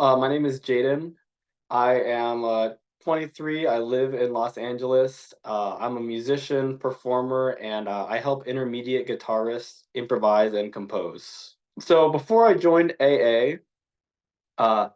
My name is Jayden. I am 23. I live in Los Angeles. I'm a musician, performer, and I help intermediate guitarists improvise and compose. So before I joined AA, uh,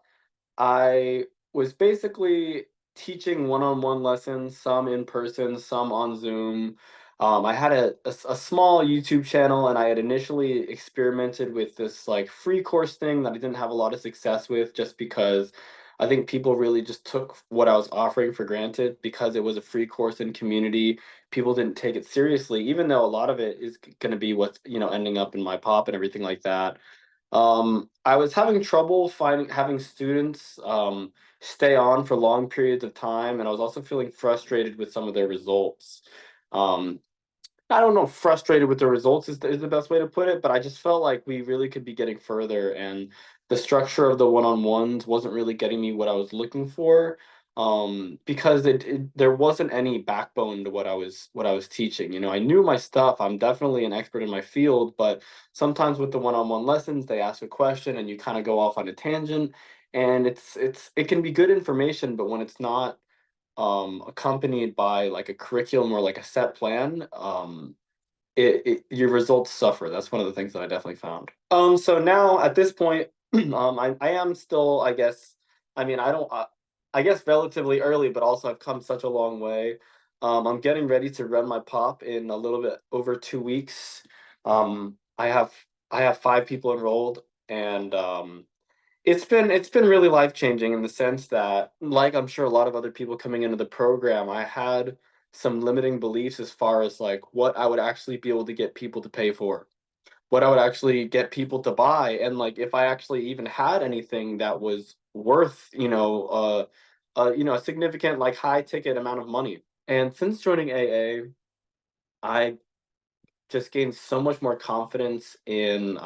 I was basically teaching one-on-one lessons, some in person, some on Zoom. I had a small YouTube channel, and I had initially experimented with this like free course thing that I didn't have a lot of success with, just because I think people really just took what I was offering for granted because it was a free course in community. People didn't take it seriously, even though a lot of it is going to be what's ending up in my pop and everything like that. I was having trouble finding having students stay on for long periods of time, and I was also feeling frustrated with some of their results. Um, I don't know, frustrated with the results is the best way to put it, but I just felt like we really could be getting further, and the structure of the one-on-ones wasn't really getting me what I was looking for, because there wasn't any backbone to what I was teaching. I knew my stuff. I'm definitely an expert in my field, but sometimes with the one-on-one lessons, they ask a question and you kind of go off on a tangent, and it can be good information, but when it's not accompanied by like a curriculum or like a set plan, your results suffer. That's one of the things that I definitely found. So now at this point, I am still, I guess, I mean, I guess relatively early, but also I've come such a long way. I'm getting ready to run my pop in a little bit over 2 weeks. I have 5 people enrolled, and it's been really life-changing in the sense that, like I'm sure a lot of other people coming into the program, I had some limiting beliefs as far as like what I would actually be able to get people to pay for, what I would actually get people to buy, and like if I actually even had anything that was worth, a significant like high ticket amount of money. And since joining AA, I just gained so much more confidence in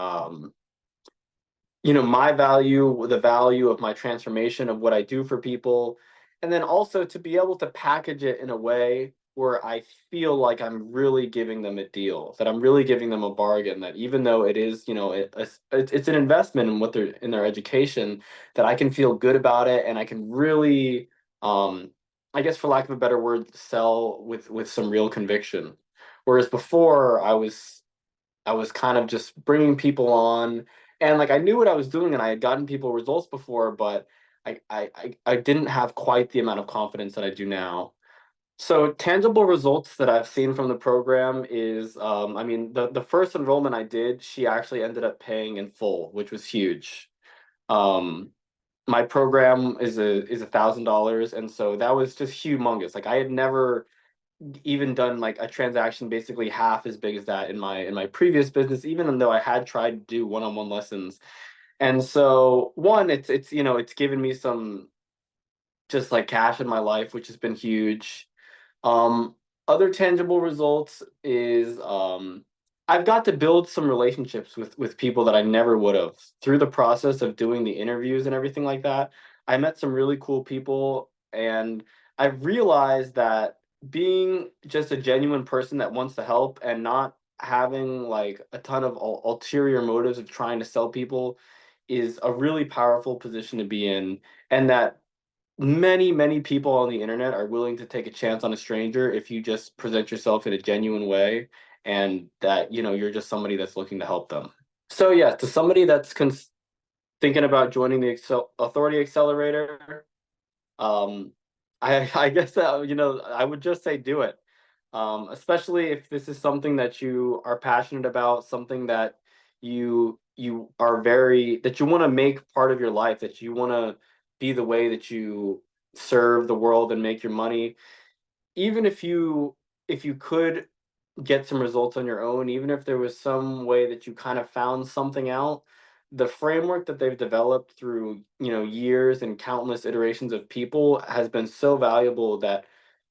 my value, the value of my transformation of what I do for people, and then also to be able to package it in a way where I feel like I'm really giving them a deal, that I'm really giving them a bargain, that even though it is, it's an investment in what they're in their education, that I can feel good about it and I can really, I guess for lack of a better word, sell with some real conviction. Whereas before I was kind of just bringing people on, and like I knew what I was doing and I had gotten people results before, but I didn't have quite the amount of confidence that I do now. So tangible results that I've seen from the program is, I mean, the first enrollment I did, she actually ended up paying in full, which was huge. Um, my program is $1,000, and so that was just humongous. Like I had never even done like a transaction basically half as big as that in my previous business, even though I had tried to do one-on-one lessons. And so one, it's given me some just like cash in my life, which has been huge. Um, Other tangible results is I've got to build some relationships with people that I never would have through the process of doing the interviews and everything like that. I met some really cool people, and I've realized that being just a genuine person that wants to help and not having like a ton of ulterior motives of trying to sell people is a really powerful position to be in, and that many people on the internet are willing to take a chance on a stranger if you just present yourself in a genuine way, and that you're just somebody that's looking to help them. So yeah, to somebody that's thinking about joining the Authority Accelerator, um, I guess that I would just say do it, especially if this is something that you are passionate about, something that you are very that you want to make part of your life, that you want to be the way that you serve the world and make your money. Even if you could get some results on your own, even if there was some way that you kind of found something out, the framework that they've developed through, years and countless iterations of people has been so valuable that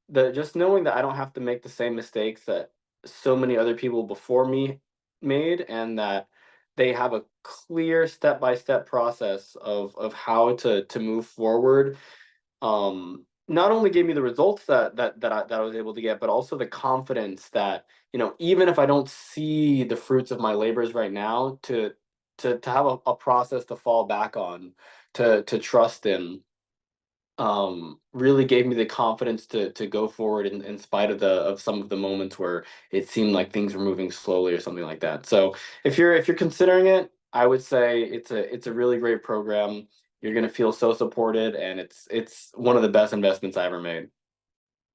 the just knowing that I don't have to make the same mistakes that so many other people before me made, and that they have a clear step-by-step process of how to move forward, not only gave me the results that I was able to get, but also the confidence that, even if I don't see the fruits of my labors right now, to have a process to fall back on. to trust in, really gave me the confidence to go forward in spite of some of the moments where it seemed like things were moving slowly or something like that. So if you're considering it, I would say it's a really great program. You're gonna feel so supported, and it's one of the best investments I ever made.